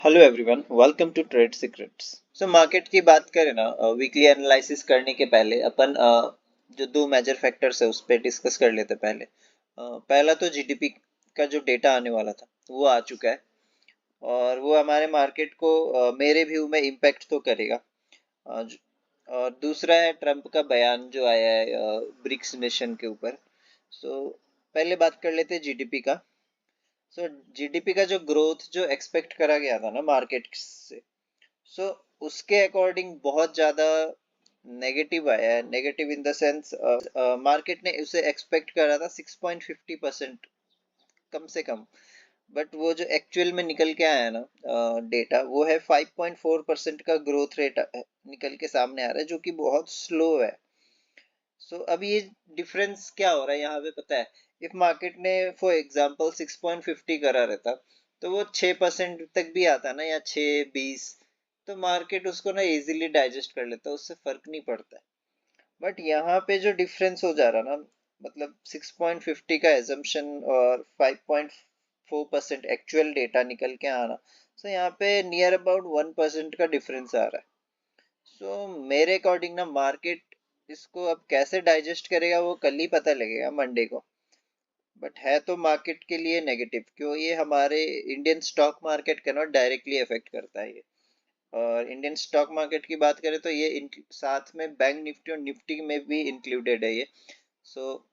Hello everyone, welcome to trade secrets. Market की बात करें ना, वीकली एनालिसिस करने के पहले अपन जो दो मेजर फैक्टर्स है उस पर डिस्कस कर लेते पहले। पहला तो जीडीपी का जो डेटा आने वाला था वो आ चुका है और वो हमारे मार्केट को मेरे व्यू में इम्पैक्ट तो करेगा। और दूसरा है ट्रम्प का बयान जो आया है ब्रिक्स नेशन के ऊपर। पहले बात कर लेते हैं जीडीपी का। जीडीपी का जो ग्रोथ जो एक्सपेक्ट करा गया था ना मार्केट से, सो उसके अकॉर्डिंग बहुत ज़्यादा नेगेटिव आया है। Negative in the sense market ने उसे एक्सपेक्ट करा था 6.50% कम से कम, बट वो जो एक्चुअल में निकल के आया है ना डेटा, वो है 5.4% का ग्रोथ रेट निकल के सामने आ रहा है, जो कि बहुत स्लो है। अब ये डिफरेंस क्या हो रहा है यहाँ पे पता है। इफ मार्केट ने फॉर एग्जांपल 6.50 करा रहता तो वो 6% तक भी आता ना, या 6.20, तो मार्केट उसको ना इजीली डाइजेस्ट कर लेता, उससे फर्क नहीं पड़ता है। बट यहाँ पे जो डिफरेंस हो जा रहा ना, मतलब 6.50 का एजम्पशन और 5.4% एक्चुअल डेटा निकल के आना, यहाँ पे नियर अबाउट 1% का डिफरेंस आ रहा है। मेरे अकॉर्डिंग ना मार्केट इसको अब कैसे डाइजेस्ट करेगा वो कल ही पता लगेगा, मंडे को। बट है तो मार्केट के लिए नेगेटिव, क्यों ये हमारे इंडियन स्टॉक मार्केट का नॉट डायरेक्टली अफेक्ट करता है ये। और इंडियन स्टॉक मार्केट की बात करें तो ये साथ में बैंक निफ्टी और निफ्टी में भी इंक्लूडेड है ये। सो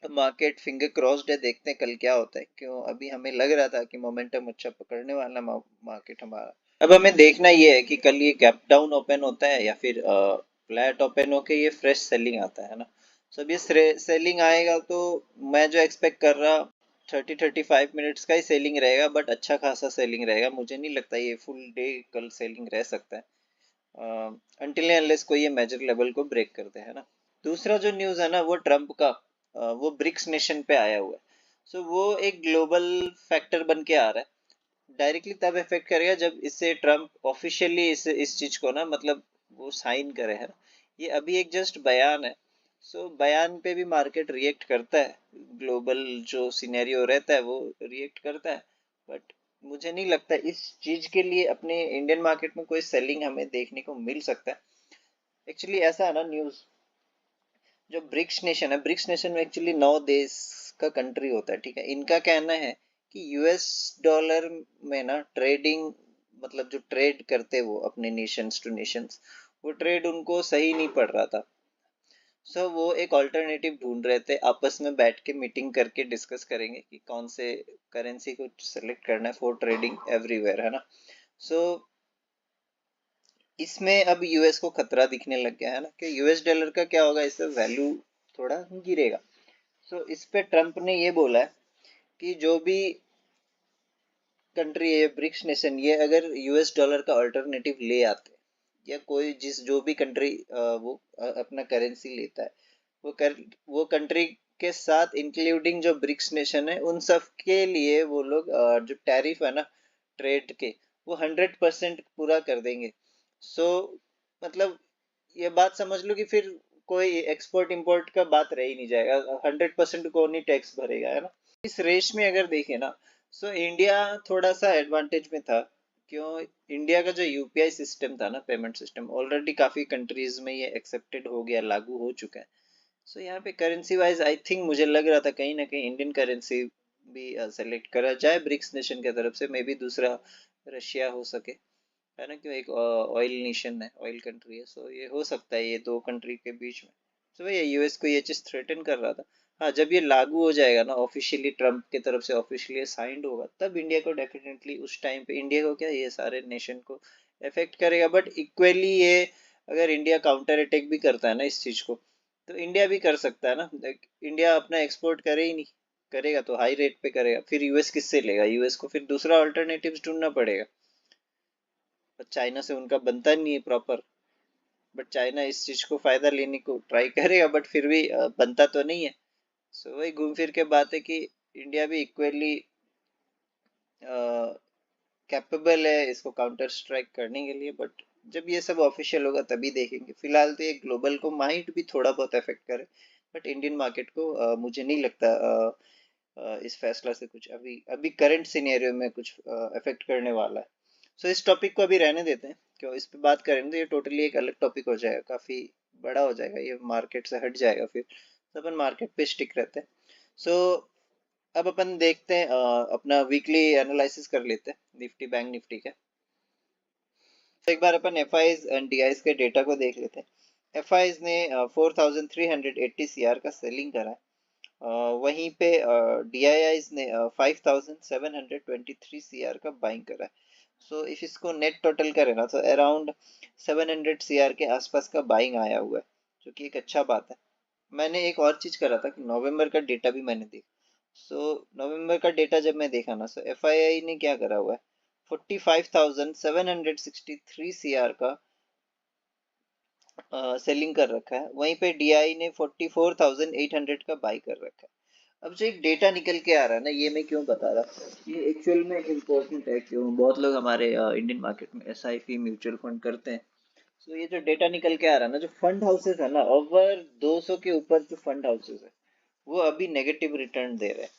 मार्केट फिंगर क्रॉस्ड है, देखते हैं कल क्या होता है। क्यों अभी हमें लग रहा था कि मोमेंटम अच्छा पकड़ने वाला मार्केट हमारा। अब हमें देखना ये है कि कल ये गैप डाउन ओपन होता है या फिर फ्लैट ओपन होके ये फ्रेश सेलिंग आता है ना। अब ये सेलिंग आएगा तो मैं जो एक्सपेक्ट कर रहा 30-35 मिनट्स का ही सेलिंग रहेगा, बट अच्छा खासा सेलिंग रहेगा। मुझे नहीं लगता ये फुल डे कल सेलिंग रह सकता है अनटिल अनलेस कोई ये मेजर लेवल को ब्रेक करते हैं ना। दूसरा जो न्यूज़ है ना वो ट्रम्प का, वो ब्रिक्स नेशन पे आया हुआ है। वो एक ग्लोबल फैक्टर बन के आ रहा है। डायरेक्टली तब इफेक्ट करेगा जब इससे ट्रम्प ऑफिशियली इस चीज को ना, मतलब वो साइन करे है ना। ये अभी एक जस्ट बयान है। बयान पे भी मार्केट रिएक्ट करता है, ग्लोबल जो सिनेरियो रहता है वो रिएक्ट करता है। बट मुझे नहीं लगता इस चीज के लिए अपने इंडियन मार्केट में कोई सेलिंग हमें देखने को मिल सकता है। एक्चुअली ऐसा है ना, न्यूज़ जो ब्रिक्स नेशन है, ब्रिक्स नेशन में एक्चुअली 9 देश का कंट्री होता है, ठीक है। इनका कहना है कि यूएस डॉलर में ना ट्रेडिंग, मतलब जो ट्रेड करते वो अपने नेशंस टू नेशंस, वो ट्रेड उनको सही नहीं पड़ रहा था। वो एक ऑल्टरनेटिव ढूंढ रहे थे, आपस में बैठ के मीटिंग करके डिस्कस करेंगे कि कौन से करेंसी को सेलेक्ट करना है फॉर ट्रेडिंग एवरीवेयर, है ना। सो इसमें अब यूएस को खतरा दिखने लग गया है ना, कि यूएस डॉलर का क्या होगा, इससे वैल्यू थोड़ा गिरेगा। इस पे ट्रम्प ने ये बोला है कि जो भी कंट्री है ब्रिक्स नेशन, ये अगर यूएस डॉलर का अल्टरनेटिव ले आते, या कोई जो भी कंट्री वो अपना करेंसी लेता है, वो कंट्री के साथ इंक्लूडिंग जो ब्रिक्स नेशन है, उन सब के लिए वो लोग जो टैरिफ है ना ट्रेड के, वो 100% पूरा कर देंगे। सो मतलब ये बात समझ लो कि फिर कोई एक्सपोर्ट इंपोर्ट का बात रह ही नहीं जाएगा, 100% कौन ही टैक्स भरेगा, है ना। इस रेस में अगर देखें ना, इंडिया थोड़ा सा एडवांटेज में था। क्यों? इंडिया का जो यूपीआई सिस्टम था ना, पेमेंट सिस्टम, ऑलरेडी काफी कंट्रीज में ये एक्सेप्टेड हो गया, लागू हो चुका है। यहाँ पे करेंसी वाइज आई थिंक मुझे लग रहा था कहीं ना कहीं इंडियन करेंसी भी सेलेक्ट करा जाए ब्रिक्स नेशन की तरफ से, मे बी दूसरा रशिया हो सके, है ना। क्यों? एक ऑयल नेशन है, ऑयल कंट्री है। ये हो सकता है ये दो कंट्री के बीच में। भैया यूएस को ये चीज थ्रेटन कर रहा था। हाँ, जब ये लागू हो जाएगा ना ऑफिशियली, ट्रम्प की तरफ से ऑफिशियली साइंड होगा, तब इंडिया को डेफिनेटली उस टाइम पे, इंडिया को क्या, ये सारे नेशन को इफेक्ट करेगा। बट इक्वली ये अगर इंडिया काउंटर अटैक भी करता है ना इस चीज को, तो इंडिया भी कर सकता है ना। इंडिया अपना एक्सपोर्ट करे ही नहीं, करेगा तो हाई रेट पे करेगा, फिर यूएस किससे लेगा? यूएस को फिर दूसरा अल्टरनेटिव ढूंढना पड़ेगा। पर चाइना से उनका बनता नहीं है प्रॉपर। बट चाइना इस चीज को फायदा लेने को ट्राई करेगा, बट फिर भी बनता तो नहीं है। वही घूम फिर के बात है कि इंडिया भी इक्वली कैपेबल है इसको काउंटर स्ट्राइक करने के लिए। बट जब ये सब ऑफिशियल होगा तभी देखेंगे। फिलहाल तो ये ग्लोबल को माइट भी थोड़ा बहुत अफेक्ट करे, बट इंडियन मार्केट को मुझे नहीं लगता इस फैसला से कुछ अभी अभी करंट सिनेरियो में कुछ अफेक्ट करने वाला है। सो इस टॉपिक को अभी रहने देते हैं, क्यों इस पे बात करें तो ये टोटली एक अलग टॉपिक हो जाएगा, काफी बड़ा हो जाएगा, ये मार्केट से हट जाएगा फिर, तो अपन मार्केट पे स्टिक रहते हैं। सो अब अपन देखते हैं, अपना वीकली एनालिसिस कर लेते हैं निफ्टी बैंक निफ्टी का। तो एक बार अपन F IIs and D IIs के डेटा को देख लेते हैं। एफ आईज ने 4380 सीआर का सेलिंग करा है, वहीं पे डी आई आईज ने 5723 सीआर का बाइंग करा है। सो इफ इसको नेट टोटल करें ना, तो अराउंड 700 सीआर के आसपास का बाइंग आया हुआ है, जो कि एक अच्छा बात है। मैंने एक और चीज करा था कि नवंबर का डेटा भी मैंने देखा। सो नवंबर का डेटा जब मैं देखा ना, सो एफ आई आई ने क्या करा हुआ है, 45,763 सीआर का सेलिंग कर रखा है, वहीं पे डीआई ने 44,800 का बाई कर रखा है। अब जो एक डेटा निकल के आ रहा है ना, ये मैं क्यों बता रहा, ये एक्चुअल में इम्पोर्टेंट है। क्यों बहुत लोग हमारे इंडियन मार्केट में एसआईपी म्यूचुअल फंड करते हैं। तो ये जो डेटा निकल के आ रहा है ना, जो फंड हाउसेस है ना, ओवर 200 के ऊपर जो फंड हाउसेस है, वो अभी नेगेटिव रिटर्न दे रहे हैं।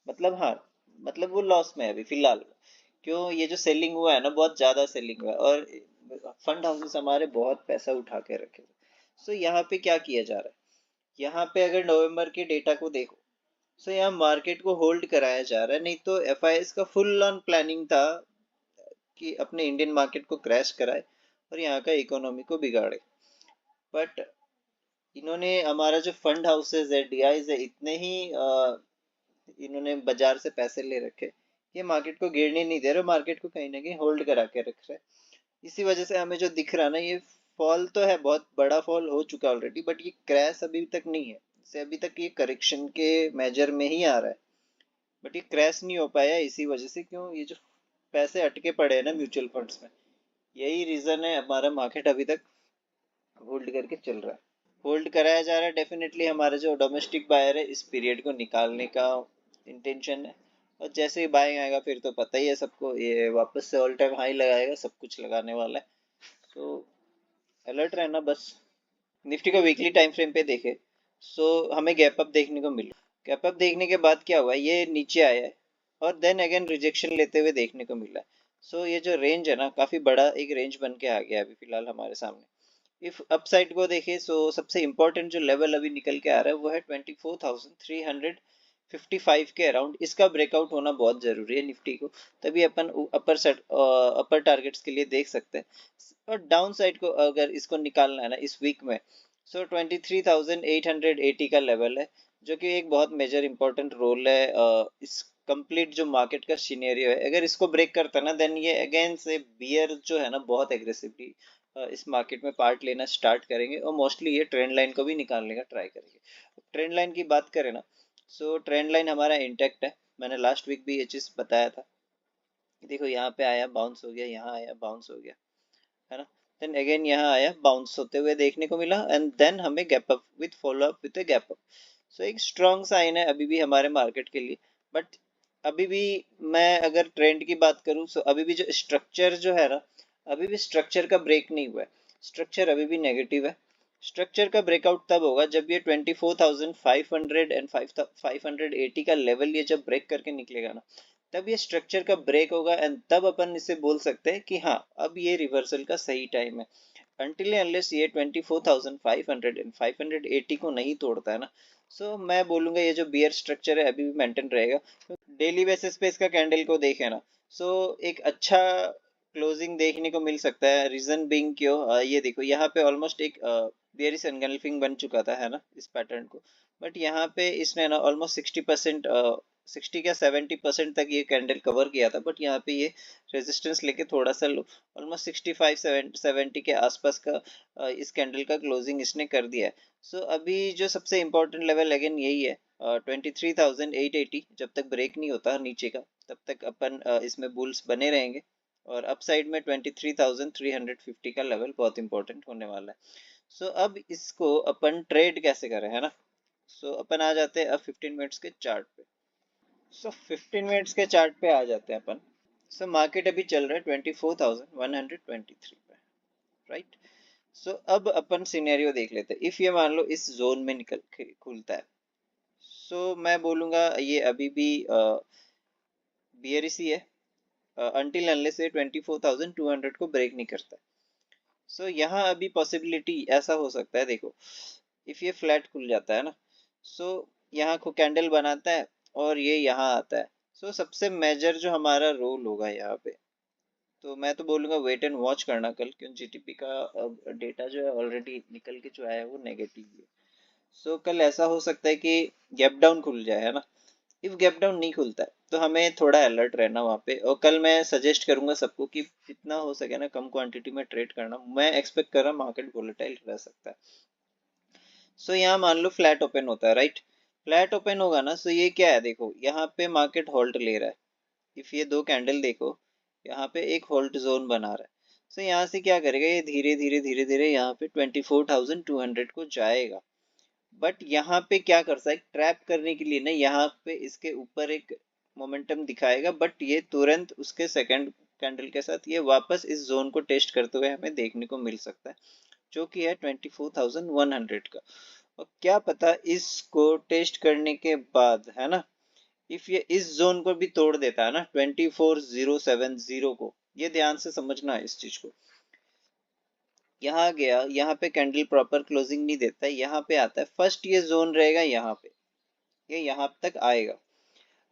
मतलब हाँ, मतलब वो लॉस में है अभी फिलहाल। क्यों, ये जो सेलिंग हुआ है ना, बहुत ज्यादा सेलिंग हुआ है, और फंड हाउसेस हमारे बहुत पैसा उठा के रखे। सो यहाँ पे क्या किया जा रहा है, यहाँ पे अगर नवंबर के डेटा को देखो, सो यहाँ मार्केट को होल्ड कराया जा रहा है। नहीं तो एफआईएस का फुल ऑन प्लानिंग था कि अपने इंडियन मार्केट को क्रैश कराए और यहाँ का इकोनॉमी को बिगाड़े। बट इन्होंने हमारा जो फंड हाउसेज है, डीआईज है, इतने ही इन्होंने बाजार से पैसे ले रखे, ये मार्केट को गिरने नहीं दे रहे, मार्केट को कहीं ना कहीं होल्ड करा के रख रहे। इसी वजह से हमें जो दिख रहा ना, ये फॉल तो है, बहुत बड़ा फॉल हो चुका ऑलरेडी, बट ये क्रैश अभी तक नहीं है। से अभी तक ये करेक्शन के मेजर में ही आ रहा है, बट ये क्रैश नहीं हो पाया इसी वजह से। क्यों, ये जो पैसे अटके पड़े हैं ना म्यूचुअल फंड्स में, यही रीजन है हमारा मार्केट अभी तक होल्ड करके चल रहा है। होल्ड कराया जा रहा है, डेफिनेटली हमारा जो डोमेस्टिक बायर है, इस पीरियड को निकालने का इंटेंशन है। और जैसे ही बाइंग आएगा, फिर तो पता ही है सबको, ये वापस से ऑल टाइम हाई लगाएगा, सब कुछ लगाने वाला है। तो अलर्ट रहना बस। निफ्टी को वीकली टाइम फ्रेम पे देखे, सो हमें गैप अप देखने को मिला। गैप अप देखने के बाद क्या हुआ, ये नीचे आया है और देन अगेन रिजेक्शन लेते हुए देखने को मिला। सो ये जो रेंज है ना, काफी बड़ा एक रेंज बन के आ गया अभी फिलहाल हमारे सामने। इफ अपसाइड को देखें, सो सबसे इंपॉर्टेंट जो लेवल अभी निकल के आ रहा है, वो है 24,355 के अराउंड। इसका ब्रेकआउट होना बहुत जरूरी है निफ्टी को, तभी अपन अपर सेट अपर टारगेट्स के लिए देख सकते हैं। और डाउन साइड को अगर इसको निकालना है ना इस वीक में, सो 23,880 का लेवल है, जो कि एक बहुत मेजर इंपॉर्टेंट रोल है इस कंप्लीट जो मार्केट का सिनेरियो है। अगर इसको ब्रेक करता है ना, देन ये अगेन से बियर जो है ना, बहुत एग्रेसिवली इस मार्केट में पार्ट लेना स्टार्ट करेंगे, और मोस्टली ये ट्रेंड लाइन को भी निकालने का ट्राई करेंगे। ट्रेंड लाइन की बात करें ना, सो ट्रेंड लाइन हमारा इंटैक्ट है। मैंने लास्ट वीक भी ये चीज बताया था। देखो यहाँ पे आया, बाउंस हो गया, यहाँ आया, बाउंस हो गया, है ना। देन अगेन यहाँ आया, बाउंस होते हुए देखने को मिला, एंड देन हमें gap up with follow up with gap up. So एक स्ट्रॉन्ग साइन है अभी भी हमारे मार्केट के लिए। बट अभी भी मैं अगर ट्रेंड की बात करूँ, सो अभी भी जो स्ट्रक्चर जो है ना, अभी भी स्ट्रक्चर का ब्रेक नहीं हुआ है। स्ट्रक्चर अभी भी नेगेटिव है। स्ट्रक्चर का ब्रेकआउट तब होगा जब ये 24,500 एंड 580 का लेवल ये जब ब्रेक करके निकलेगा ना, तब ये स्ट्रक्चर का ब्रेक होगा, एंड तब अपन इसे बोल सकते हैं कि हाँ, अब ये रिवर्सल का सही टाइम है। अनटिल अनलेस ये 24,500 एंड 580 को नहीं तोड़ता है ना, सो मैं बोलूंगा ये जो बियर स्ट्रक्चर है अभी भी मेंटेन रहेगा। डेली बेसिस पे इसका कैंडल को देखे ना, सो एक अच्छा क्लोजिंग देखने को मिल सकता है। रीजन बीइंग क्यों, ये देखो यहाँ पे ऑलमोस्ट एक बियरिश एनगल्फिंग बन चुका था, है ना, इस पैटर्न को। बट यहाँ पे इसने ना ऑलमोस्ट 60%, 60 या 70% तक ये कैंडल कवर किया था, बट यहाँ पे ये रेजिस्टेंस लेके थोड़ा सा लो, ऑलमोस्ट 65 70 के आसपास का इस कैंडल का क्लोजिंग इसने कर दिया है। सो अभी जो सबसे इम्पोर्टेंट लेवल अगेन यही है, 23,880। जब तक ब्रेक नहीं होता नीचे का, तब तक अपन इसमें बुल्स बने रहेंगे। और अपसाइड में 23,350 का लेवल बहुत इंपॉर्टेंट होने वाला है। सो अब इसको अपन ट्रेड कैसे करें, है ना। सो अपन आ जाते हैं अब 15 मिनट्स के चार्ट पे। सो 15 मिनट्स के चार्ट पे आ जाते हैं अपन। सो मार्केट अभी चल रहा है 24,123 पे, राइट। सो अब अपन सिनेरियो देख लेते हैं। इफ ये मान लो इस जोन में निकल के खुलता है, सो मैं बोलूंगा ये अभी भी बियरिश ही है। until unless ये 24,200 को ब्रेक नहीं करता। सो यहाँ अभी पॉसिबिलिटी ऐसा हो सकता है, देखो इफ ये फ्लैट खुल जाता है ना, सो यहाँ को कैंडल बनाता है और ये यहाँ आता है। सो सबसे मेजर जो हमारा रोल होगा यहाँ पे, तो मैं तो बोलूँगा वेट एंड वॉच करना कल, क्योंकि जीटीपी का अब डेटा जो है ऑलरेडी निकल के जो आया है वो नेगेटिव है। सो कल ऐसा हो सकता है कि गैप डाउन खुल जाए, है ना। इफ गैप डाउन नहीं खुलता है तो हमें थोड़ा अलर्ट रहना वहाँ पे, और कल मैं सजेस्ट करूंगा सबको कि जितना हो सके ना कम क्वांटिटी में ट्रेड करना। मैं एक्सपेक्ट कर रहा मार्केट वोलेटाइल रह सकता है। सो यहाँ मान लो फ्लैट ओपन होता है, राइट, फ्लैट ओपन होगा ना, सो ये क्या है, देखो यहाँ पे मार्केट होल्ड ले रहा है। इफ ये दो कैंडल देखो, यहाँ पे एक होल्ड जोन बना रहा है। सो यहाँ से क्या करेगा, ये धीरे धीरे धीरे धीरे यहाँ पे 24,200 को जाएगा। बट यहाँ पे क्या कर सकता है, ट्रैप करने के लिए ना यहाँ पे इसके ऊपर एक मोमेंटम दिखाएगा, बट ये तुरंत उसके सेकंड कैंडल के साथ ये वापस इस जोन को टेस्ट करते हुए हमें देखने को मिल सकता है, जो कि है 24,100 का। और क्या पता इसको टेस्ट करने के बाद, है ना, इफ ये इस जोन को भी तोड़ देता है ना 24,070 को, ये ध्यान से समझना है इस चीज को। यहाँ गया, यहाँ पे कैंडल प्रॉपर क्लोजिंग नहीं देता है, यहाँ पे आता है फर्स्ट, ये जोन रहेगा यहाँ पे, ये यहाँ तक आएगा।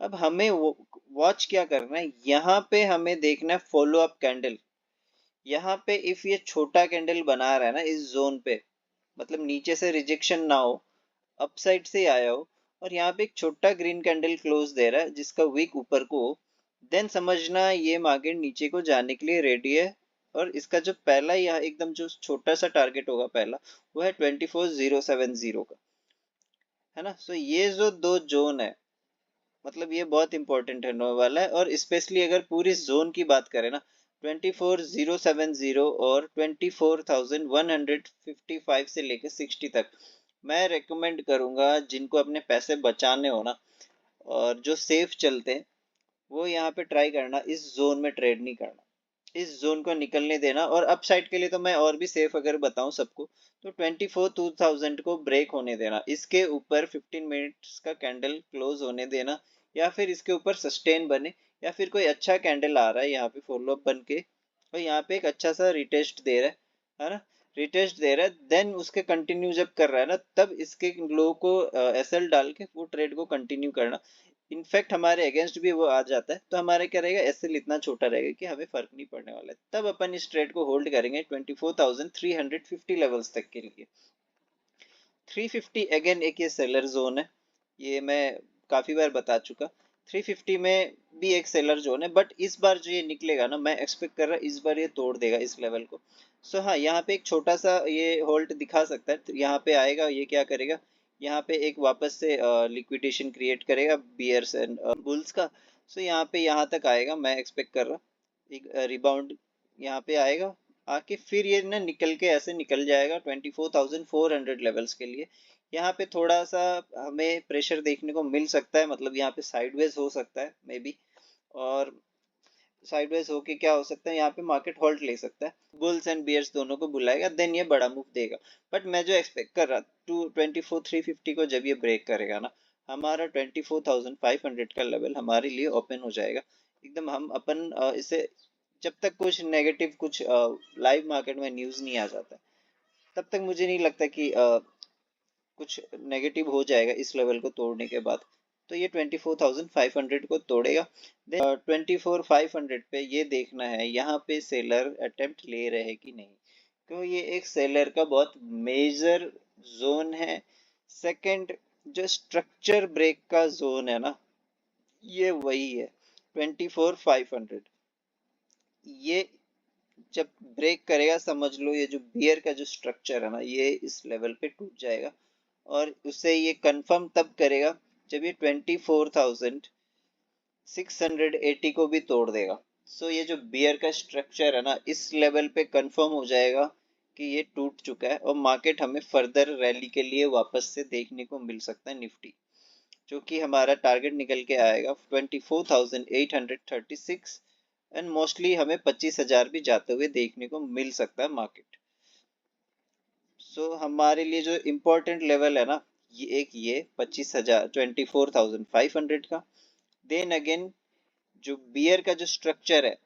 अब हमें वॉच क्या करना है, यहाँ पे हमें देखना है फॉलो अप कैंडल। यहाँ पे इफ ये छोटा कैंडल बना रहा है ना इस जोन पे, मतलब नीचे से रिजेक्शन ना हो, अपसाइड से आया हो, और यहाँ पे एक छोटा ग्रीन कैंडल क्लोज दे रहा है जिसका वीक ऊपर को, देन समझना ये मार्केट नीचे को जाने के लिए रेडी है। और इसका जो पहला यहाँ एकदम जो छोटा सा टारगेट होगा पहला, वो है 24,070 का, है ना। सो ये जो दो जोन है, मतलब ये बहुत इंपॉर्टेंट है नो वाला है। और स्पेशली अगर पूरी जोन की बात करें ना, 24,070 और 24,155 से लेकर 60 तक, मैं रेकमेंड करूंगा जिनको अपने पैसे बचाने हो ना और जो सेफ चलते हैं, वो यहाँ पे ट्राई करना इस जोन में ट्रेड नहीं करना, इस जोन को निकलने देना। और अपसाइड के लिए तो मैं और भी सेफ अगर बताऊं सबको, तो 24,000 को ब्रेक होने देना, इसके ऊपर 15 मिनट्स का कैंडल क्लोज होने देना, या फिर इसके ऊपर सस्टेन बने, या फिर कोई अच्छा कैंडल आ रहा है यहाँ पे फॉलो अप बन के, और यहाँ पे एक अच्छा सा रिटेस्ट दे रहा है ना, रिटेस्ट दे रहा है, देन उसके कंटिन्यू जब कर रहा है ना, तब इसके लो को एसएल डाल के वो ट्रेड को कंटिन्यू करना। इनफैक्ट हमारे अगेंस्ट भी वो आ जाता है तो हमारे क्या रहेगा, एसएल इतना छोटा रहेगा कि हमें फर्क नहीं पड़ने वाला है। तब अपन इस ट्रेड को होल्ड करेंगे 24,350 लेवल्स तक के लिए। 350 अगेन एक ये सेलर जोन है, ये मैं काफी बार बता चुका। 350 में भी एक सेलर जोन है, बट इस बार जो ये निकलेगा ना, मैं एक्सपेक्ट कर रहा इस बार ये तोड़ देगा इस लेवल को। सो हाँ, यहाँ पे एक छोटा सा ये होल्ड दिखा सकता है, तो यहाँ पे आएगा, ये क्या करेगा, यहाँ पे एक वापस से लिक्विडेशन क्रिएट करेगा बियर्स एंड बुल्स का। सो यहाँ पे यहाँ तक आएगा, मैं एक्सपेक्ट कर रहा एक रिबाउंड यहाँ पे आएगा, आके फिर ये ना निकल के ऐसे निकल जाएगा 24,400 लेवल्स के लिए। यहाँ पे थोड़ा सा हमें प्रेशर देखने को मिल सकता है, मतलब यहाँ पे साइडवेज हो सकता है मे बी, और साइडवेज होके क्या हो सकता है, यहाँ पे मार्केट होल्ड ले सकता है, बुल्स एंड बियर्स दोनों को बुलाएगा, देन ये बड़ा मूव देगा। बट मैं जो एक्सपेक्ट कर रहा 24,350 को जब ये ब्रेक करेगा ना, हमारा 24,500 का लेवल हमारे लिए ओपन हो जाएगा एकदम। हम अपन इसे, जब तक कुछ नेगेटिव कुछ लाइव मार्केट में न्यूज नहीं आ जाता, तब तक मुझे नहीं लगता कि कुछ नेगेटिव हो जाएगा इस लेवल को तोड़ने के बाद। तो ये 24,500 को तोड़ेगा। देन 24,500 पे ये देखना है यहाँ पे सेलर अटेम्प्ट ले रहे हैं कि नहीं, क्यों ये एक सेलर का बहुत मेजर जोन है। सेकंड, जो स्ट्रक्चर ब्रेक का जोन है ना, ये वही है 24,500। ये जब ब्रेक करेगा, समझ लो ये जो बियर का जो स्ट्रक्चर है ना, ये इस लेवल पे टूट जाएगा, और उसे ये कंफर्म तब करेगा जब ये 24,680 को भी तोड़ देगा। सो ये जो बियर का स्ट्रक्चर है ना, इस लेवल पे कंफर्म हो जाएगा कि ये टूट चुका है, और मार्केट हमें फर्दर रैली के लिए वापस से देखने को मिल सकता है निफ्टी, जो कि हमारा टारगेट निकल के आएगा 24,836, एंड मोस्टली हमें 25,000 भी जाते हुए देखने को मिल सकता है मार्केट। सो हमारे लिए जो इम्पोर्टेंट लेवल है ना, ये 25,000 24,500 का। देन अगेन जो बियर का जो स्ट्रक्चर है,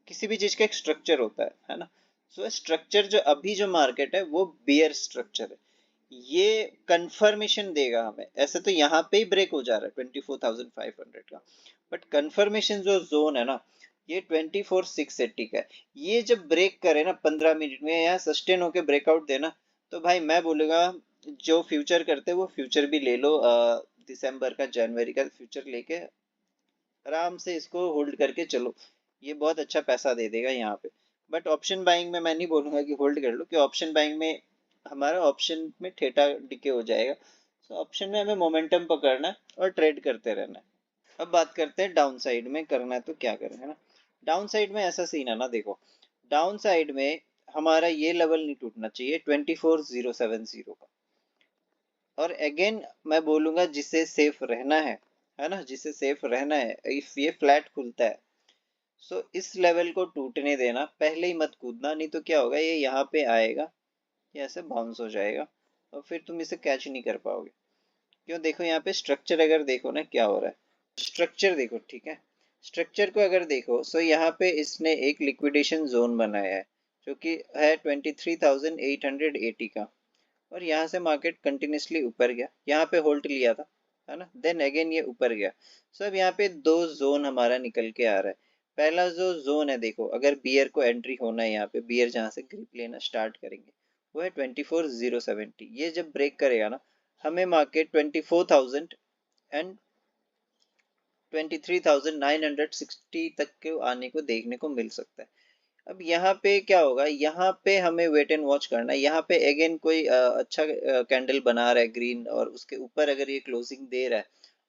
किसी भी चीज का एक स्ट्रक्चर होता है ना। सो स्ट्रक्चर जो अभी जो मार्केट है वो बियर स्ट्रक्चर है, ये कंफर्मेशन देगा हमें। ऐसे तो यहाँ पे ही ब्रेक हो जा रहा है 24,500 का, बट कंफर्मेशन जो जोन है ना, ये 24,680 का है। ये जब ब्रेक करे ना 15 मिनट में, यहाँ सस्टेन होके ब्रेकआउट देना, तो भाई मैं बोलूंगा जो फ्यूचर करते हैं वो फ्यूचर भी ले लो, दिसंबर का जनवरी का फ्यूचर लेके आराम से इसको होल्ड करके चलो, ये बहुत अच्छा पैसा दे देगा यहाँ पे। बट ऑप्शन बाइंग में मैं नहीं बोलूंगा कि होल्ड कर लो, कि ऑप्शन बाइंग में हमारा ऑप्शन में ठेठा डिके हो जाएगा। सो ऑप्शन में हमें मोमेंटम पकड़ना है और ट्रेड करते रहना है। अब बात करते हैं डाउन साइड में करना है तो क्या करें, है ना। डाउन साइड में ऐसा सीन है ना, देखो डाउन साइड में हमारा ये लेवल नहीं टूटना चाहिए 24,070 का। और अगेन मैं बोलूंगा जिसे सेफ रहना है ना, जिसे सेफ रहना है, इफ ये फ्लैट खुलता है, सो इस लेवल को टूटने देना, पहले ही मत कूदना, नहीं तो क्या होगा, ये यहाँ पे आएगा, ये ऐसे बाउंस हो जाएगा और फिर तुम इसे कैच नहीं कर पाओगे। क्यों, देखो यहाँ पे स्ट्रक्चर अगर देखो ना क्या हो रहा है, स्ट्रक्चर देखो, ठीक है। स्ट्रक्चर को अगर देखो, सो यहाँ पे इसने एक लिक्विडेशन जोन बनाया है जो कि है 23,880 का, और यहाँ से मार्केट कंटिन्यूसली ऊपर गया, यहाँ पे होल्ड लिया था, है ना, देन अगेन ये ऊपर गया। सो अब यहाँ पे दो जोन हमारा निकल के आ रहा है। पहला जो जोन है, देखो अगर बियर को एंट्री होना है, यहाँ पे बियर जहाँ से ग्रिप लेना स्टार्ट करेंगे वो है 24,070। ये जब ब्रेक करेगा ना, हमें मार्केट 24,000 एंड 23,960 तक के आने को देखने को मिल सकता है। अब यहाँ पे क्या होगा, यहाँ पे हमें वेट एंड वॉच करना है। यहाँ पे अगेन कोई अच्छा कैंडल बना रहा है ग्रीन, और उसके ऊपर अगर ये क्लोजिंग दे रहा है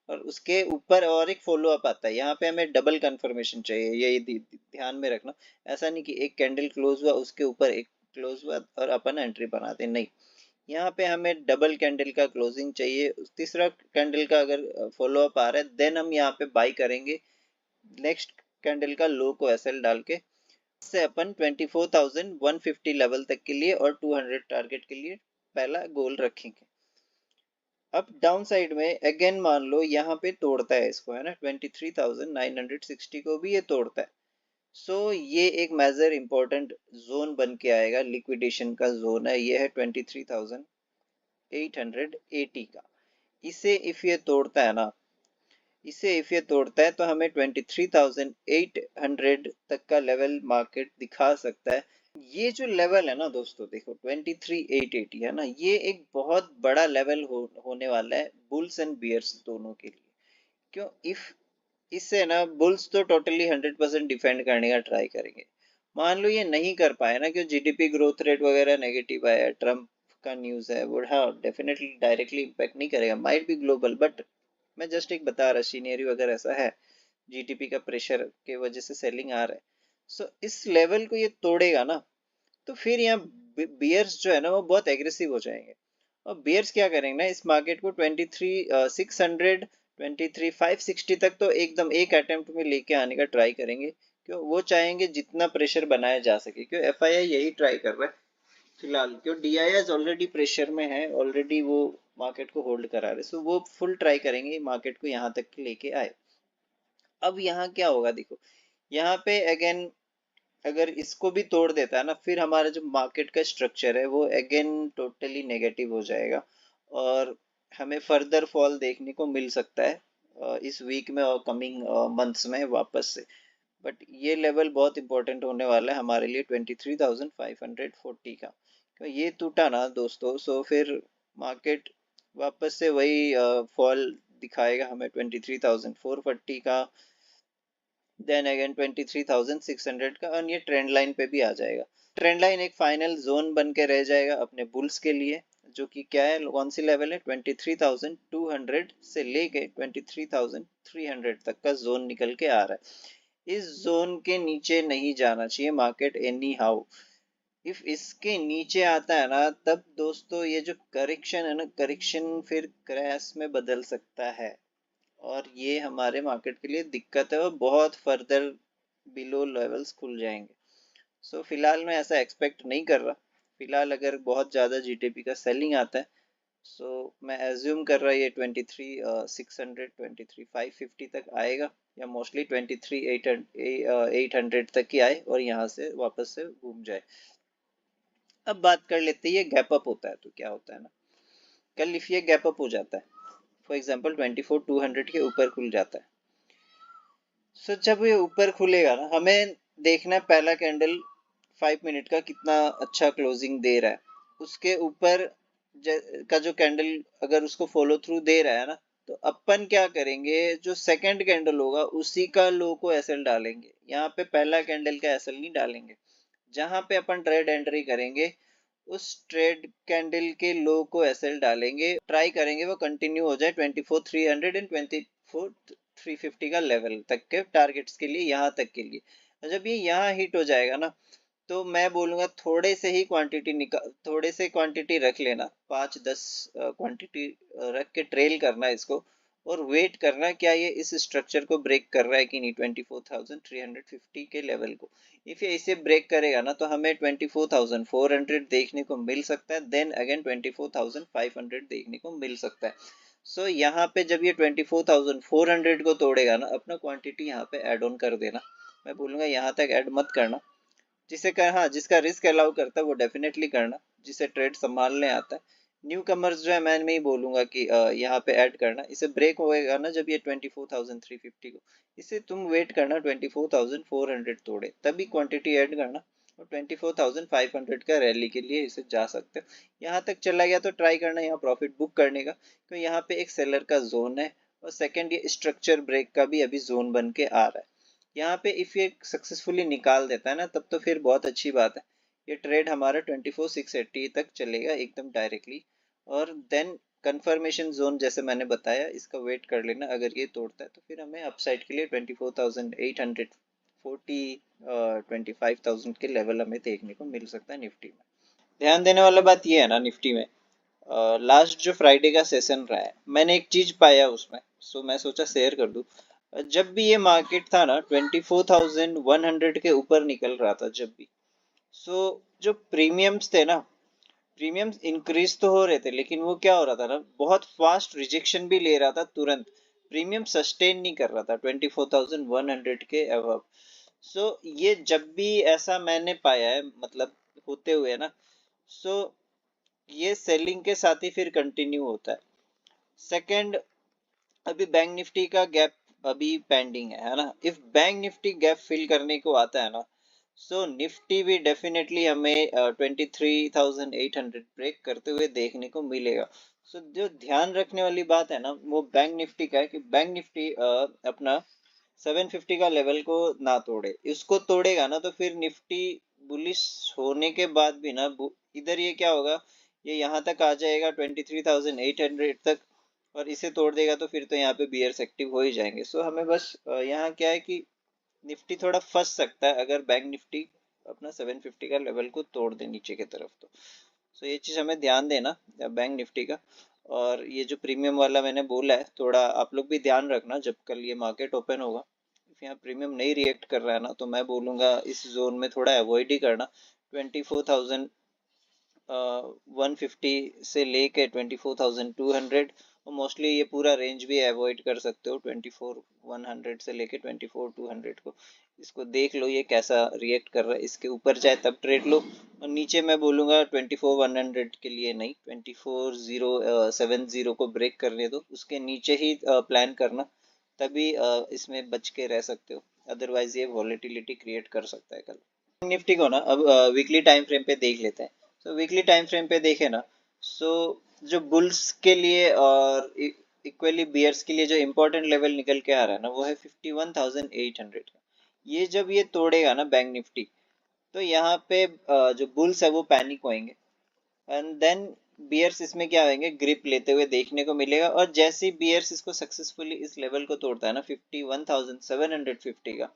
और उसके ऊपर और एक फॉलो अप आता है, यहाँ पे हमें डबल कंफर्मेशन चाहिए, ये ध्यान में रखना। ऐसा नहीं कि एक कैंडल क्लोज हुआ उसके ऊपर एक क्लोज हुआ और अपन एंट्री बनाते, नहीं, यहाँ पे हमें डबल कैंडल का क्लोजिंग चाहिए। तीसरा कैंडल का अगर फॉलो अप आ रहा है, देन हम यहाँ पे बाई करेंगे नेक्स्ट कैंडल का लो को एसएल डाल के, से अपन 24,150 लेवल तक के लिए और 200 टारगेट के लिए पहला गोल रखेंगे। अब डाउन साइड में अगेन मान लो यहाँ पे तोड़ता है इसको, है ना, 23,960 को भी ये तोड़ता है, सो ये एक मेजर इंपॉर्टेंट जोन बन के आएगा, लिक्विडेशन का जोन है, ये है 23,880 का। इसे इफ ये तोड़ता है ना, इसे इफ ये तोड़ता है तो हमें 23,800 तक का लेवल मार्केट दिखा सकता है। ये जो लेवल है ना दोस्तों, देखो 23,880 है ना, ये एक बहुत बड़ा लेवल होने वाला है बुल्स एंड बियर्स दोनों के लिए। क्यों, इफ इससे ना बुल्स तो टोटली 100% डिफेंड करने का ट्राई करेंगे। मान लो ये नहीं कर पाए ना, क्यों जीडीपी ग्रोथ रेट वगैरह नेगेटिव आया, ट्रम्प का न्यूज है वो, हाँ डेफिनेटली डायरेक्टली इम्पैक्ट नहीं करेगा, माइट बी ग्लोबल, बट मैं जस्ट एक बता रहा सीनेरियो अगर ऐसा है, जीडीपी का प्रेशर के वजह से सेलिंग आ रहा है, सो इस लेवल को ये तोड़ेगा ना, तो फिर यहाँ बियर्स जो है ना वो बहुत एग्रेसिव हो जाएंगे। और बियर्स क्या करेंगे ना, इस मार्केट को 23,600 23,560 तक तो एकदम एक अटेम्प्ट में लेके आने का ट्राई करेंगे। क्यों, वो चाहेंगे जितना प्रेशर बनाया जा सके, क्यों एफआईआई यही ट्राई कर रहा है फिलहाल, क्यों डीआईएस ऑलरेडी प्रेशर में है, ऑलरेडी वो मार्केट को होल्ड करा रहे, सो वो फुल ट्राई करेंगे मार्केट को यहाँ तक लेके आए। अब यहाँ क्या होगा, देखो यहाँ पे अगेन अगर इसको भी तोड़ देता है ना, फिर हमारा जो मार्केट का स्ट्रक्चर है वो अगेन टोटली नेगेटिव हो जाएगा और हमें फर्दर फॉल देखने को मिल सकता है इस वीक में और कमिंग मंथ्स में वापस से। बट ये लेवल बहुत इंपॉर्टेंट होने वाला है हमारे लिए 23,540 का। तो ये टूटा ना दोस्तों, सो फिर मार्केट वापस से वही फॉल दिखाएगा हमें 23,440 का, देन अगेन 23,600 का, और ये ट्रेंड लाइन पे भी आ जाएगा। ट्रेंड लाइन एक फाइनल जोन बन के रह जाएगा अपने बुल्स के लिए, जो कि क्या है, कौन सी लेवल है, 23,200 से लेके 23,300 तक का जोन निकल के आ रहा है। इस जोन के नीचे नहीं जाना चाहिए मार्केट एनी हाउ। इफ इसके नीचे आता है ना, तब दोस्तों ये जो करेक्शन है ना, करेक्शन फिर क्रैश में बदल सकता है और ये हमारे मार्केट के लिए दिक्कत है और बहुत फर्दर बिलो लेवल्स खुल जाएंगे। सो फिलहाल मैं ऐसा एक्सपेक्ट नहीं कर रहा। फिलहाल अगर बहुत ज़्यादा जीटीपी का सेलिंग आता है, सो मैं एज्यूम कर रहा ये 23,600 23,550 तक आएगा। या मोस्टली 23,800 तक ही आए और यहाँ से वापस से घूम जाए। अब बात कर लेते हैं ये गैप अप होता है तो क्या होता है ना, कल इफ ये गैप अप हो जाता है फॉर एग्जांपल 24,200 के ऊपर खुल जाता है, सो जब ये ऊपर खुलेगा ना हमें देखना है पहला कैंडल 5 मिनट का कितना अच्छा क्लोजिंग दे रहा है, उसके ऊपर का जो कैंडल अगर उसको फॉलो थ्रू दे रहा है ना, तो अपन क्या करेंगे, जो सेकंड कैंडल होगा उसी का लो को एसएल डालेंगे, यहाँ पे पहला कैंडल का एसएल नहीं डालेंगे। जहां पे अपन ट्रेड एंट्री करेंगे उस ट्रेड कैंडल के लो को एसएल डालेंगे, ट्राई करेंगे वो कंटिन्यू हो जाए 24,300 एंड 24,350 का लेवल तक के टारगेट्स के लिए, यहाँ तक के लिए। और जब ये यहाँ हिट हो जाएगा ना, तो मैं बोलूंगा थोड़े से ही क्वांटिटी निकाल, थोड़े से क्वांटिटी रख लेना, 5-10 क्वांटिटी रख के ट्रेल करना इसको और वेट करना क्या ये इस स्ट्रक्चर को ब्रेक कर रहा है कि नहीं 24,350 के लेवल को। इफ ये इसे ब्रेक करेगा ना तो हमें 24,400 देखने को मिल सकता है, देन अगेन 24,500 देखने को मिल सकता है। सो यहाँ पे जब ये 24,400 को तोड़ेगा ना, अपना क्वांटिटी यहाँ पे ऐड ऑन कर देना। मैं बोलूंगा यहाँ तक ऐड मत करना, जिसे कर हाँ जिसका रिस्क अलाउ करता है वो डेफिनेटली करना, जिसे ट्रेड संभालने आता है। न्यू कमर्स जो है मैं नहीं बोलूंगा कि यहाँ पे ऐड करना, इसे ब्रेक होएगा ना जब ये 24,350 को, इसे तुम वेट करना 24,400 तोड़े तभी क्वांटिटी ऐड करना, और 24,500 का रैली के लिए इसे जा सकते हो। यहाँ तक चला गया तो ट्राई करना यहाँ प्रॉफिट बुक करने का, क्योंकि यहाँ पे एक सेलर का जोन है और सेकंड ये स्ट्रक्चर ब्रेक का भी अभी जोन बन के आ रहा है। यहाँ पे इफ ये सक्सेसफुली निकाल देता है ना तब तो फिर बहुत अच्छी बात है, ये ट्रेड हमारा 24,680 तक चलेगा एकदम डायरेक्टली। और देन कंफर्मेशन जोन जैसे मैंने बताया इसका वेट कर लेना, अगर ये तोड़ता है तो फिर हमें अपसाइड के लिए 24,840 25,000 के लेवल हमें देखने को मिल सकता है निफ्टी में। ध्यान देने वाला बात ये है ना निफ्टी में, लास्ट जो फ्राइडे का सेशन रहा है मैंने एक चीज पाया उसमें, सो मैं सोचा शेयर कर दूं। जब भी ये मार्केट था ना 24,100 के ऊपर निकल रहा था जब भी, सो जो प्रीमियम्स थे ना, प्रीमियम्स इंक्रीज तो हो रहे थे लेकिन वो क्या हो रहा था ना, बहुत फास्ट रिजेक्शन भी ले रहा था तुरंत, प्रीमियम सस्टेन नहीं कर रहा था 24,100 के अबव। सो ये जब भी ऐसा मैंने पाया है मतलब होते हुए ना, सो ये सेलिंग के साथ ही फिर कंटिन्यू होता है। सेकंड, अभी बैंक निफ्टी का गैप अभी पेंडिंग है ना, if bank Nifty gap fill करने को आता है ना, सो निफ्टी भी डेफिनेटली हमें 23,800 ब्रेक करते हुए देखने को मिलेगा। सो जो ध्यान रखने वाली बात है ना वो बैंक निफ्टी का है कि बैंक निफ्टी अपना 750 का लेवल को ना तोड़े, इसको तोड़ेगा ना तो फिर निफ्टी बुलिश होने के बाद भी ना इधर ये क्या होगा, ये यहाँ तक आ जाएगा 23,800 तक, और इसे तोड़ देगा तो फिर तो यहाँ पे बियर्स एक्टिव हो ही जाएंगे। सो हमें बस यहाँ क्या है कि निफ्टी थोड़ा फंस सकता है अगर बैंक निफ्टी अपना 750 का लेवल को तोड़ दे नीचे की तरफ तो। सो ये चीज़ हमें ध्यान देना बैंक निफ्टी का। और ये जो प्रीमियम वाला मैंने बोला है थोड़ा आप लोग भी ध्यान रखना, जब कल ये मार्केट ओपन होगा यहाँ प्रीमियम नहीं रिएक्ट कर रहा है ना तो मैं बोलूँगा इस जोन में थोड़ा अवॉइड ही करना। 24,150 से लेके 24,200, और मोस्टली ये पूरा रेंज भी अवॉइड कर सकते हो 24,100 से लेके 24,200 को। इसको देख लो ये कैसा रिएक्ट कर रहा है, इसके ऊपर जाए तब ट्रेड लो, और नीचे मैं बोलूँगा 24,100 के लिए नहीं, 24,070 को ब्रेक करने दो, उसके नीचे ही प्लान करना, तभी इसमें बच के रह सकते हो, अदरवाइज ये वॉलेटिलिटी क्रिएट कर सकता है कल। निफ्टी को ना अब वीकली टाइम फ्रेम पे देख लेते हैं। तो वीकली टाइम फ्रेम पे देखे ना, सो जो बुल्स के लिए और इक्वली बियर्स के लिए जो इम्पोर्टेंट लेवल निकल के आ रहा है ना वो है 51,800 का। ये जब ये तोड़ेगा ना बैंक निफ्टी, तो यहाँ पे जो बुल्स है वो पैनिक होंगे, एंड देन बियर्स इसमें क्या होंगे, ग्रिप लेते हुए देखने को मिलेगा। और जैसे ही बियर्स इसको सक्सेसफुली इस लेवल को तोड़ता है ना 51,750 का,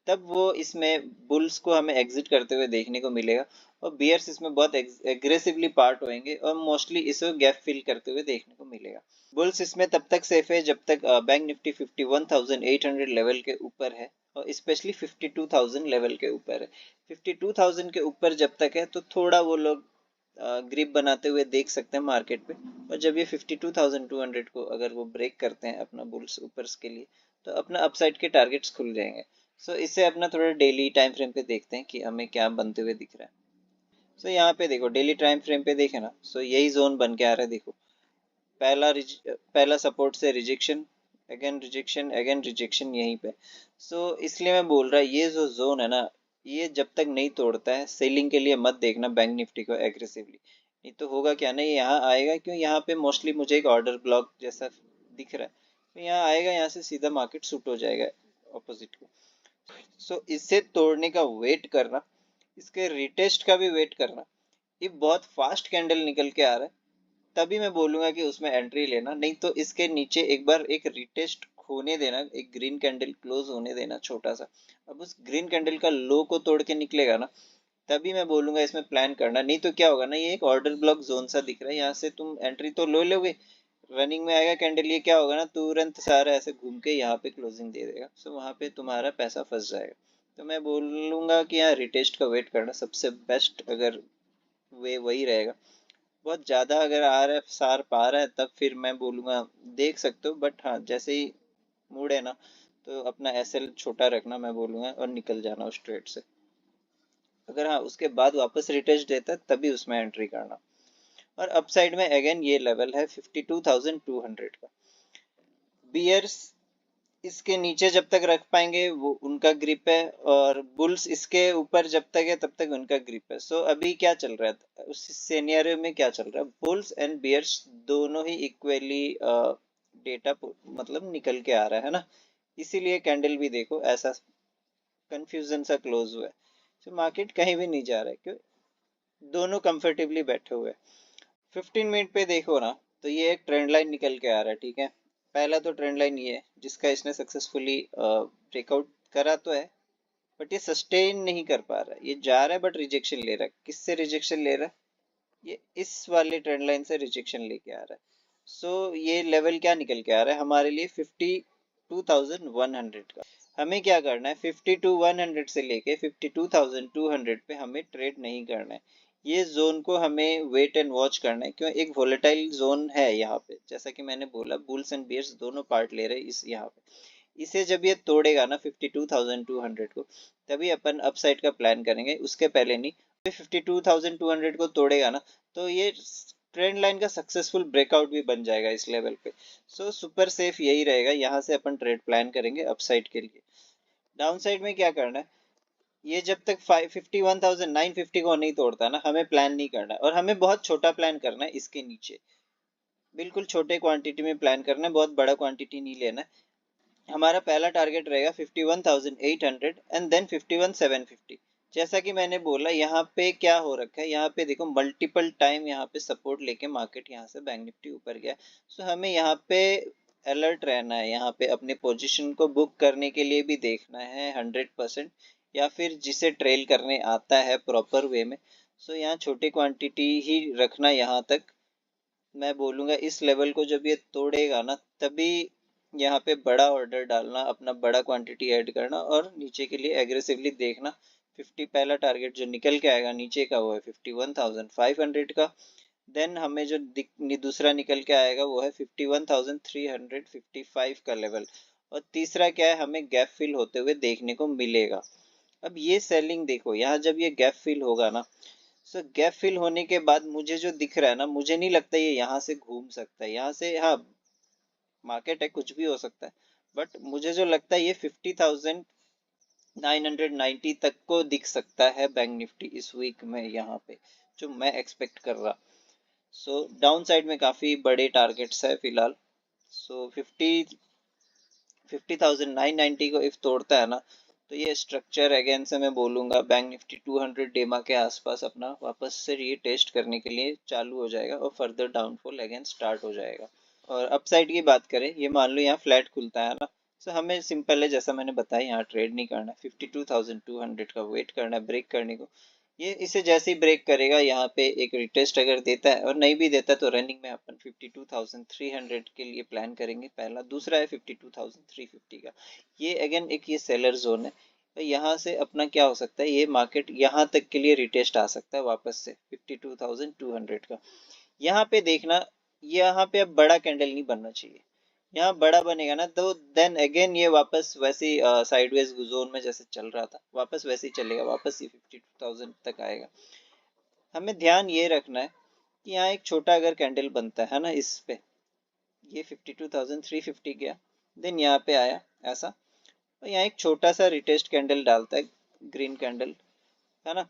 तब वो इसमें बुल्स को हमें एग्जिट करते हुए देखने को मिलेगा, और बियर्स इसमें बहुत एग्रेसिवली पार्ट होंगे और मोस्टली इसे गैप फिल करते हुए देखने को मिलेगा। बुल्स इसमें तब तक सेफ है जब तक बैंक निफ्टी 51,800 लेवल के ऊपर है, और स्पेशली 52,000 लेवल के ऊपर है। 52,000 के ऊपर जब तक है तो थोड़ा वो लोग ग्रिप बनाते हुए देख सकते हैं मार्केट पे, और जब ये 52,200 को अगर वो ब्रेक करते हैं अपना बुल्स ऊपर के लिए, तो अपना अपसाइड के टारगेट्स खुल जाएंगे। सो इससे अपना थोड़ा डेली टाइम फ्रेम पे देखते हैं कि हमें क्या बनते हुए दिख रहा है। सो यहाँ पे देखो डेली टाइम फ्रेम पे देखे ना, सो यही जोन बन के आ रहा है। देखो पहला सपोर्ट से रिजेक्शन, अगेन रिजेक्शन यहीं पे। सो इसलिए मैं बोल रहा, ये जो जोन है ना, ये जब तक नहीं तोड़ता है सेलिंग के लिए मत देखना बैंक निफ्टी को एग्रेसिवली। नहीं तो होगा क्या ना, ये यहाँ आएगा, क्यों यहाँ पे मोस्टली मुझे एक ऑर्डर ब्लॉक जैसा दिख रहा है, तो यहाँ आएगा, यहाँ से सीधा मार्केट शूट हो जाएगा ऑपोजिट को। सो इसे तोड़ने का वेट करना, इसके रिटेस्ट का भी वेट करना। ये बहुत फास्ट कैंडल निकल के आ रहा है, तभी मैं बोलूंगा कि उसमें एंट्री लेना, नहीं तो इसके नीचे एक बार एक रिटेस्ट होने देना, एक ग्रीन कैंडल क्लोज होने देना छोटा सा। अब उस ग्रीन कैंडल का लो को तोड़ के निकलेगा ना, तभी मैं बोलूंगा इसमें प्लान करना। नहीं तो क्या होगा ना, ये एक ऑर्डर ब्लॉक जोन सा दिख रहा है, यहाँ से तुम एंट्री तो लो लोगे, रनिंग में आएगा कैंडल, ये क्या होगा ना, तुरंत सारा ऐसे घूम के यहाँ पे क्लोजिंग दे देगा। सो वहां पे तुम्हारा पैसा फंस जाएगा। तो मैं बोलूंगा कि यहाँ रिटेस्ट का वेट करना सबसे बेस्ट, अगर वे वही रहेगा। बहुत ज्यादा अगर आ रहा है, सार पा रहा है, तब फिर मैं बोलूंगा देख सकते हो, बट हाँ जैसे ही मूड है ना, तो अपना एसएल छोटा रखना मैं बोलूंगा, और निकल जाना उस ट्रेड से। अगर हाँ उसके बाद वापस रिटेस्ट देता है तभी उसमें एंट्री करना। और अपसाइड में अगेन ये लेवल है 52,200 का। बियर्स इसके नीचे जब तक रख पाएंगे वो उनका ग्रिप है, और बुल्स इसके ऊपर जब तक है तब तक उनका ग्रिप है। सो अभी क्या चल रहा है उस सिनेरियो में, क्या चल रहा है, बुल्स एंड बियर्स दोनों ही इक्वली डेटा मतलब निकल के आ रहा है ना, इसीलिए कैंडल भी देखो ऐसा कंफ्यूजन सा क्लोज हुआ है। तो मार्केट कहीं भी नहीं जा रहा है, क्यों, दोनों कंफर्टेबली बैठे हुए हैं। 15 मिनट पे देखो ना, तो ये एक ट्रेंड लाइन निकल के आ रहा है, ठीक है। पहला तो ट्रेंड लाइन ये है जिसका इसने सक्सेसफुली ब्रेकआउट करा तो है, बट ये सस्टेन नहीं कर पा रहा है, ये जा रहा है बट रिजेक्शन ले रहा है। किससे रिजेक्शन ले रहा है, ये इस वाले ट्रेंड लाइन से रिजेक्शन लेके आ रहा है। सो ये लेवल क्या निकल के आ रहा है हमारे लिए, 52,100 का। हमें क्या करना है, 52,100 से लेके 52,200 पे हमें ट्रेड नहीं करना है। ये जोन को हमें वेट एंड वॉच करना है, क्यों, एक वोलेटाइल जोन है यहाँ पे, जैसा कि मैंने बोला बुल्स एंड बियर्स दोनों पार्ट ले रहे हैं इस यहाँ पे। इसे जब ये तोड़ेगा ना 52,200 को, तभी अपन अपसाइड का प्लान करेंगे, उसके पहले नहीं। 52,200 को तोड़ेगा ना, तो ये ट्रेंड लाइन का सक्सेसफुल ब्रेकआउट भी बन जाएगा इस लेवल पे। सो सुपर सेफ यही रहेगा, यहाँ से अपन ट्रेड प्लान करेंगे अपसाइड के लिए। डाउन साइड में क्या करना है, ये जब तक 51,950 को नहीं तोड़ता ना, हमें प्लान नहीं करना है, और हमें बहुत छोटा प्लान करना है इसके नीचे। बिल्कुल छोटे क्वांटिटी में प्लान करना है, बहुत बड़ा क्वांटिटी नहीं लेना है। हमारा पहला टारगेट रहेगा 51,800 एंड देन 51,750। जैसा कि मैंने बोला, यहाँ पे क्या हो रखा है, यहाँ पे देखो मल्टीपल टाइम यहाँ पे सपोर्ट लेके मार्केट यहाँ से बैंक निफ्टी ऊपर गया। सो हमें यहाँ पे अलर्ट रहना है, यहाँ पे अपने पोजीशन को बुक करने के लिए भी देखना है 100%, या फिर जिसे ट्रेल करने आता है प्रॉपर वे में। सो यहाँ छोटी क्वांटिटी ही रखना यहाँ तक। मैं बोलूंगा इस लेवल को जब ये तोड़ेगा ना, तभी यहाँ पे बड़ा ऑर्डर डालना, अपना बड़ा क्वांटिटी ऐड करना, और नीचे के लिए एग्रेसिवली देखना। 50 पहला टारगेट जो निकल के आएगा नीचे का वो है 51,500 का। देन हमें जो दूसरा निकल के आएगा वो है 51,355 का लेवल। और तीसरा क्या है, हमें गैप फिल होते हुए देखने को मिलेगा। अब ये सेलिंग देखो, यहाँ जब ये गैप फिल होगा ना, सो गैप फिल होने के बाद मुझे जो दिख रहा है ना, मुझे नहीं लगता ये यहाँ से घूम सकता है। यहाँ से हाँ मार्केट है, कुछ भी हो सकता है, बट मुझे जो लगता है ये 50,990 तक को दिख सकता है बैंक निफ्टी इस वीक में, यहाँ पे जो मैं एक्सपेक्ट कर रहा। सो डाउन साइड में काफी बड़े टारगेट्स है फिलहाल। सो 50,990 को इफ तोड़ता है ना, तो ये स्ट्रक्चर अगेन से मैं बोलूंगा बैंक निफ्टी 200 डेमा के आसपास अपना वापस से टेस्ट करने के लिए चालू हो जाएगा, और फर्दर डाउनफॉल अगेन स्टार्ट हो जाएगा। और अपसाइड की बात करें, ये मान लो यहाँ फ्लैट खुलता है ना, तो हमें सिंपल है, जैसा मैंने बताया, यहाँ ट्रेड नहीं करना है, 52,200 का वेट करना है ब्रेक करने को। ये इसे जैसे ही ब्रेक करेगा, यहाँ पे एक रिटेस्ट अगर देता है, और नहीं भी देता तो रनिंग में अपन 52,300 के लिए प्लान करेंगे पहला। दूसरा है 52,350 का, ये अगेन एक ये सेलर जोन है। तो यहाँ से अपना क्या हो सकता है, ये मार्केट यहाँ तक के लिए रिटेस्ट आ सकता है वापस से 52,200 का। यहाँ पे देखना, यहाँ पे अब बड़ा कैंडल नहीं बनना चाहिए, यहाँ बड़ा बनेगा ना, तो देन अगेन ये वापस वैसी साइडवेज जोन में जैसे चल रहा था वापस वैसे ही चलेगा, वापस ये 52,000 तक आएगा। हमें ध्यान ये रखना है कि यहाँ एक छोटा अगर कैंडल बनता है ना, इस पे ये 52,350 गया, देन यहाँ पे आया ऐसा, और यहाँ एक छोटा सा रिटेस्ट कैंडल डालता है, ग्रीन कैंडल है ना,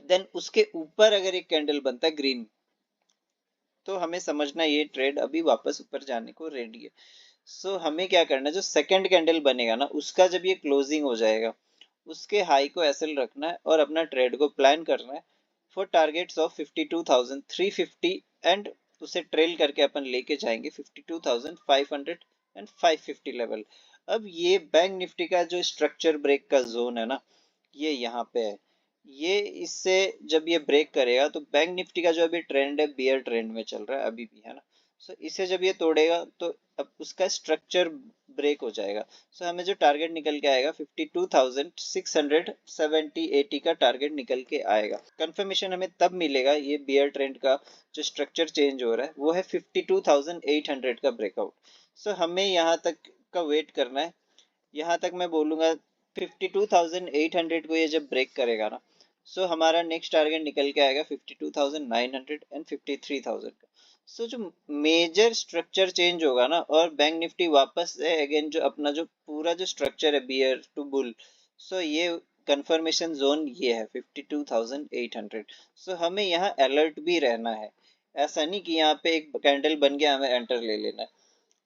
देन उसके ऊपर अगर एक कैंडल बनता है ग्रीन, तो हमें समझना ये ट्रेड अभी वापस ऊपर जाने को रेडी है। सो हमें क्या करना है, जो सेकंड कैंडल बनेगा ना उसका जब ये क्लोजिंग हो जाएगा, उसके हाई को एसएल रखना है और अपना ट्रेड को प्लान करना है फॉर टारगेट्स ऑफ 52,350, एंड उसे ट्रेल करके अपन लेके जाएंगे 52,500 एंड 550 लेवल। अब ये बैंक निफ्टी का जो स्ट्रक्चर ब्रेक का जोन है ना, ये यहाँ पे है। ये इससे जब ये ब्रेक करेगा तो बैंक निफ्टी का जो अभी ट्रेंड है बियर ट्रेंड में चल रहा है अभी भी, है ना। सो इसे जब ये तोड़ेगा तो अब उसका स्ट्रक्चर ब्रेक हो जाएगा। सो हमें जो टारगेट निकल के आएगा 52,670-80 का टारगेट निकल के आएगा। कंफर्मेशन हमें तब मिलेगा ये बियर ट्रेंड का जो स्ट्रक्चर चेंज हो रहा है वो है 52,800 का ब्रेकआउट। सो हमें यहाँ तक का वेट करना है। यहाँ तक मैं बोलूंगा 52,800 को ये जब ब्रेक करेगा ना, सो हमारा नेक्स्ट टारगेट निकल के आएगा 52,900 एंड 53,000 का। सो जो मेजर स्ट्रक्चर चेंज होगा ना, और बैंक निफ्टी वापस से अगेन जो अपना जो पूरा जो स्ट्रक्चर है बियर टू बुल, सो ये कंफर्मेशन जोन ये है 52,800। सो हमें यहाँ अलर्ट भी रहना है, ऐसा नहीं कि यहाँ पे एक कैंडल बन गया हमें एंटर ले लेना है।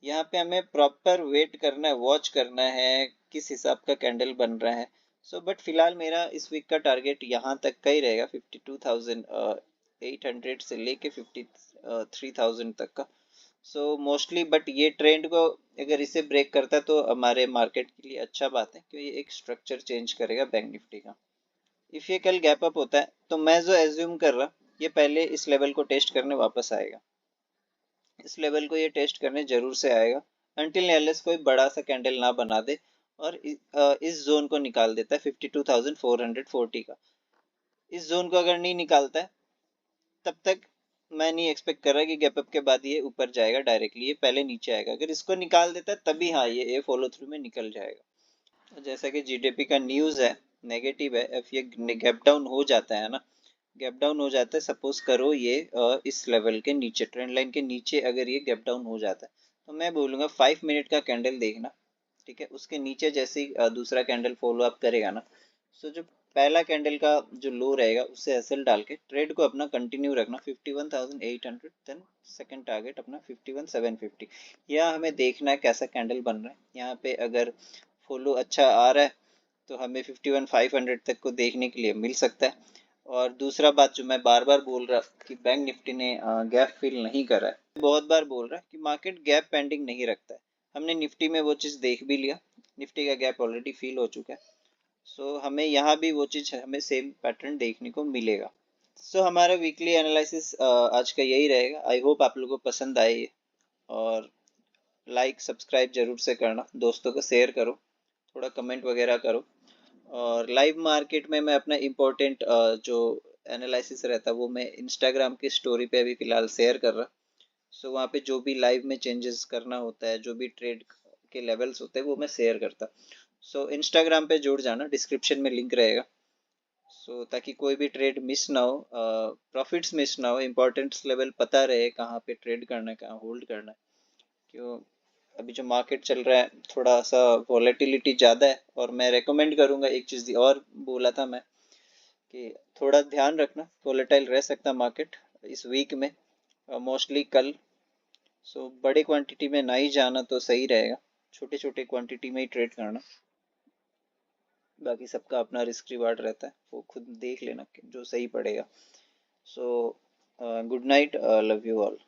यहाँ पे हमें प्रॉपर वेट करना है, वॉच करना है किस हिसाब का कैंडल बन रहा है। सो बट फिलहाल मेरा इस वीक का टारगेट यहाँ तक का ही रहेगा 52,800 से लेके 53,000 तक का। सो मोस्टली बट ये ट्रेंड को अगर इसे ब्रेक करता है तो हमारे मार्केट के लिए अच्छा बात है, क्योंकि ये एक स्ट्रक्चर चेंज करेगा बैंक निफ्टी का। इफ ये कल गैप अप होता है तो मैं जो एज्यूम कर रहा, ये पहले इस लेवल को टेस्ट करने वापस आएगा, इस लेवल को ये टेस्ट करने जरूर से आएगा, अनटिल एलएस कोई बड़ा सा कैंडल ना बना दे और इस जोन को निकाल देता है 52,440 का। इस जोन को अगर नहीं निकालता है तब तक मैं नहीं एक्सपेक्ट कर रहा कि गैप अप के बाद ये ऊपर जाएगा डायरेक्टली, ये पहले नीचे आएगा। अगर इसको निकाल देता है तभी हाँ ये फॉलो थ्रू में निकल जाएगा। जैसा कि जीडीपी का न्यूज़ है नेगेटिव है, if ये गैप डाउन हो जाता है ना, गैप डाउन हो जाता है, सपोज करो ये इस लेवल के नीचे ट्रेंड लाइन के नीचे अगर ये गैप डाउन हो जाता है, तो मैं बोलूंगा 5 मिनट का कैंडल देखना, ठीक है। उसके नीचे जैसे ही दूसरा कैंडल फॉलो अप करेगा ना, सो जो पहला कैंडल का जो लो रहेगा उससे एसएल डाल के ट्रेड को अपना कंटिन्यू रखना 51,800, देन सेकंड टारगेट अपना 51,750। यहाँ हमें देखना है कैसा कैंडल बन रहा है। यहाँ पे अगर फॉलो अच्छा आ रहा है तो हमें 51,500 तक को देखने के लिए मिल सकता है। और दूसरा बात जो मैं बार बार बोल रहा कि बैंक निफ्टी ने गैप फिल नहीं करा है, बहुत बार बोल रहा है कि मार्केट गैप पेंडिंग नहीं रखता है। हमने निफ्टी में वो चीज़ देख भी लिया, Nifty gap gap already fill हो चुका है। सो हमें यहाँ भी वो चीज़ हमें सेम पैटर्न देखने को मिलेगा। सो हमारा वीकली एनालिसिस आज का यही रहेगा। आई होप आप लोगों को पसंद आए ये, और लाइक सब्सक्राइब जरूर से करना, दोस्तों को शेयर करो, थोड़ा कमेंट वगैरह करो। और लाइव मार्केट में मैं अपना इम्पोर्टेंट जो एनालिसिस रहता है वो मैं इंस्टाग्राम की स्टोरी पे अभी फिलहाल शेयर कर रहा। सो वहाँ पे जो भी लाइव में चेंजेस करना होता है, जो भी ट्रेड के लेवल्स होते हैं वो मैं शेयर करता। सो इंस्टाग्राम पे जुड़ जाना, डिस्क्रिप्शन में लिंक रहेगा। सो ताकि कोई भी ट्रेड मिस ना हो, प्रॉफिट्स मिस ना हो, इम्पोर्टेंट लेवल पता रहे कहाँ पे ट्रेड करना है कहाँ होल्ड करना है। क्यों अभी जो मार्केट चल रहा है थोड़ा सा वॉलेटिलिटी ज़्यादा है, और मैं रेकमेंड करूँगा एक चीज़ और बोला था मैं कि थोड़ा ध्यान रखना, वॉलेटाइल रह सकता मार्केट इस वीक में, मोस्टली कल। सो बड़े क्वांटिटी में ना ही जाना तो सही रहेगा, छोटे छोटे क्वांटिटी में ही ट्रेड करना। बाकी सबका अपना रिस्क रिवार्ड रहता है, वो खुद देख लेना कि जो सही पड़ेगा। So good night, love you all.